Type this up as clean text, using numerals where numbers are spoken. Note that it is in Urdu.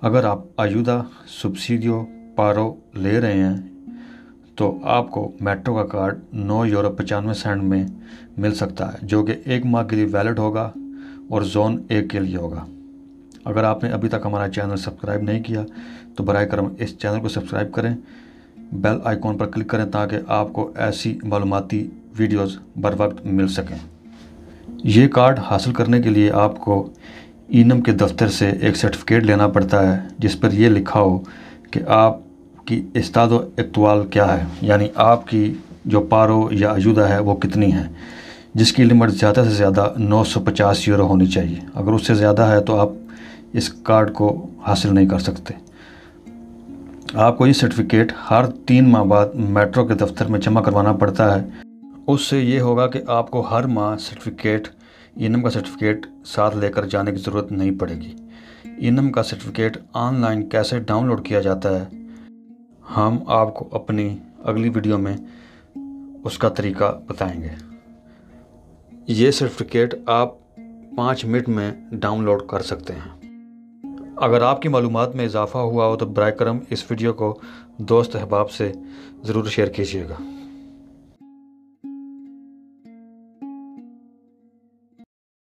اگر آپ آیودا سبسیڈیو پارو لے رہے ہیں تو آپ کو میٹرو کا کارڈ €9.95 میں مل سکتا ہے، جو کہ 1 ماہ کے لیے ویلڈ ہوگا اور زون 1 کے لیے ہوگا۔ اگر آپ نے ابھی تک ہمارا چینل سبسکرائب نہیں کیا تو براہ کرم اس چینل کو سبسکرائب کریں، بیل آئیکن پر کلک کریں تاکہ آپ کو ایسی معلوماتی ویڈیوز بر وقت مل سکیں۔ یہ کارڈ حاصل کرنے کے لیے آپ کو اینم کے دفتر سے ایک سرٹیفکیٹ لینا پڑتا ہے جس پر یہ لکھا ہو کہ آپ کی استعداد و اقتوال کیا ہے، یعنی آپ کی جو پارو یا آیودا ہے وہ کتنی ہے، جس کی لمٹ زیادہ سے زیادہ €950 ہونی چاہیے۔ اگر اس سے زیادہ ہے تو آپ اس کارڈ کو حاصل نہیں کر سکتے۔ آپ کو یہ سرٹیفکیٹ ہر 3 ماہ بعد میٹرو کے دفتر میں جمع کروانا پڑتا ہے۔ اس سے یہ ہوگا کہ آپ کو ہر ماہ اینم کا سرٹیفکیٹ ساتھ لے کر جانے کی ضرورت نہیں پڑے گی۔ اینم کا سرٹیفکیٹ آن لائن کیسے ڈاؤن لوڈ کیا جاتا ہے، ہم آپ کو اپنی اگلی ویڈیو میں اس کا طریقہ بتائیں گے۔ یہ سرٹیفکیٹ آپ 5 منٹ میں ڈاؤن لوڈ کر سکتے ہیں۔ اگر آپ کی معلومات میں اضافہ ہوا ہو تو براہ کرم اس ویڈیو کو دوست احباب سے ضرور شیئر کیجیے گا۔